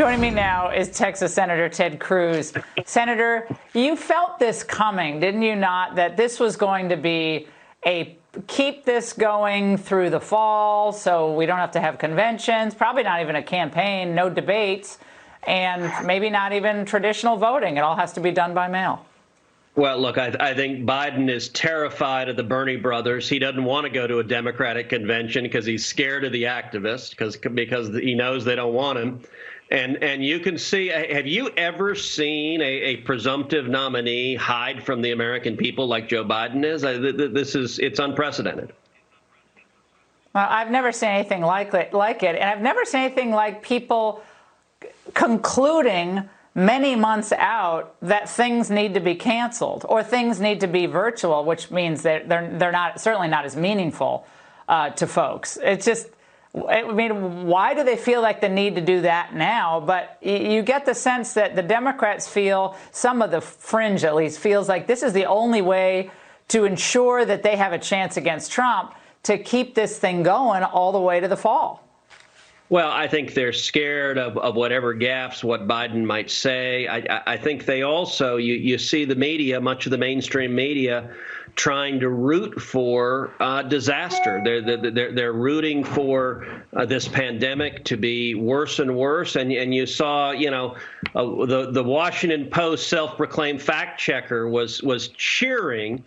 Joining me now is Texas Senator Ted Cruz. Senator, you felt this coming, didn't you not, that this was going to be a keep this going through the fall so we don't have to have conventions, probably not even a campaign, no debates, and maybe not even traditional voting. It all has to be done by mail. Well, look, I think Biden is terrified of the Bernie brothers. He doesn't want to go to a Democratic convention because he's scared of the activists, because he knows they don't want him. And you can see, have you ever seen a presumptive nominee hide from the American people like Joe Biden is? It's unprecedented. Well, I've never seen anything like it. And I've never seen anything like people concluding many months out that things need to be canceled or things need to be virtual, which means that they're not certainly not as meaningful to folks. It's just, I mean, why do they feel like the need to do that now? But you get the sense that the Democrats feel, some of the fringe at least, feels like this is the only way to ensure that they have a chance against Trump to keep this thing going all the way to the fall. Well, I think they're scared of whatever gaffes, what Biden might say. I think they also, you see the media, much of the mainstream media, trying to root for disaster. They're rooting for this pandemic to be worse and worse. And you saw, the Washington Post self-proclaimed fact checker was cheering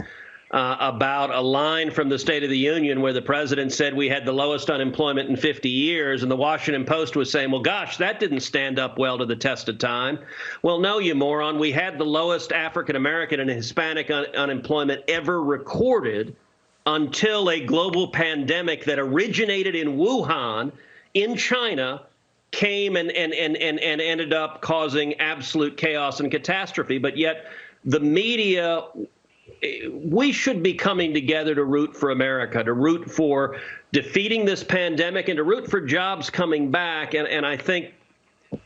about a line from the State of the Union where the president said we had the lowest unemployment in 50 years. And the Washington Post was saying, well, gosh, that didn't stand up well to the test of time. Well, no, you moron. We had the lowest African-American and Hispanic unemployment ever recorded until a global pandemic that originated in Wuhan in China came and ended up causing absolute chaos and catastrophe. But yet the media, we should be coming together to root for America, to root for defeating this pandemic and to root for jobs coming back. And I think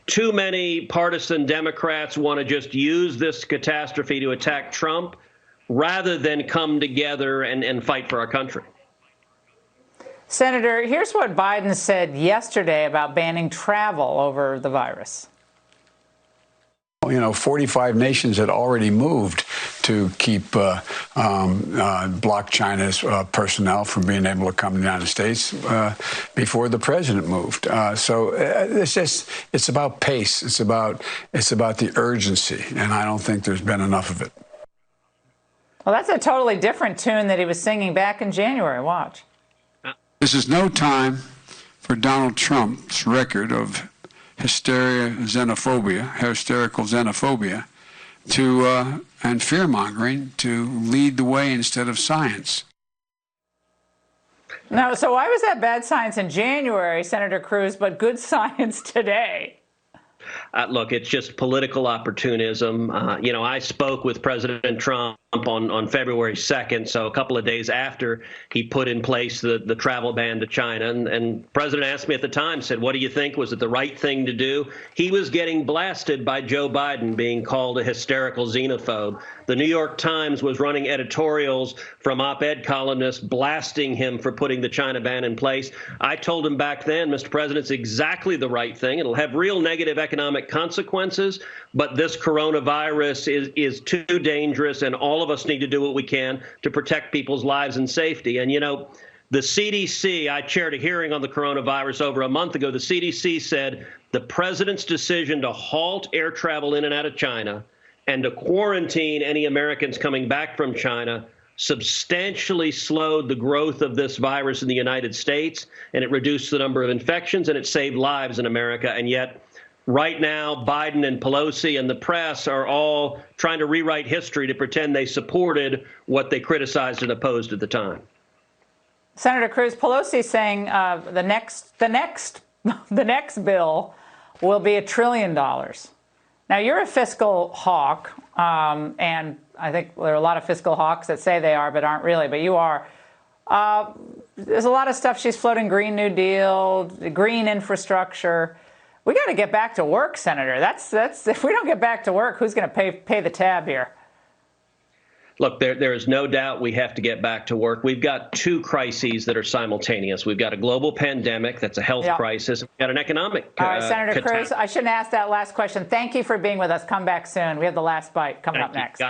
too many partisan Democrats want to just use this catastrophe to attack Trump rather than come together and fight for our country. Senator, here's what Biden said yesterday about banning travel over the virus. 45 nations had already moved to keep block China's personnel from being able to come to the United States before the president moved. So it's about pace. It's about the urgency, and I don't think there's been enough of it. Well, that's a totally different tune that he was singing back in January. Watch. This is no time for Donald Trump's record of hysterical xenophobia, and fear-mongering to lead the way instead of science. No, so why was that bad science in January, Senator Cruz, but good science today? Look, it's just political opportunism. I spoke with President Trump on February 2nd, so a couple of days after he put in place the travel ban to China. And the president asked me at the time, said, what do you think? Was it the right thing to do? He was getting blasted by Joe Biden, being called a hysterical xenophobe. The New York Times was running editorials from op-ed columnists blasting him for putting the China ban in place. I told him back then, Mr. President, it's exactly the right thing. It'll have real negative economic consequences, but this coronavirus is too dangerous, and all of us need to do what we can to protect people's lives and safety. And, the CDC, I chaired a hearing on the coronavirus over a month ago. The CDC said the president's decision to halt air travel in and out of China and to quarantine any Americans coming back from China substantially slowed the growth of this virus in the United States, and it reduced the number of infections, and it saved lives in America. And yet, right now, Biden and Pelosi and the press are all trying to rewrite history to pretend they supported what they criticized and opposed at the time. Senator Cruz, Pelosi saying the next bill will be $1 trillion. Now, you're a fiscal hawk, and I think there are a lot of fiscal hawks that say they are but aren't really, but you are. There's a lot of stuff she's floating, Green New Deal, green infrastructure. We got to get back to work, Senator. That's if we don't get back to work, who's going to pay the tab here? Look, there is no doubt we have to get back to work. We've got two crises that are simultaneous. We've got a global pandemic that's a health crisis. We've got an economic All right, Senator Cruz, I shouldn't ask that last question. Thank you for being with us. Come back soon. We have the last bite coming up next.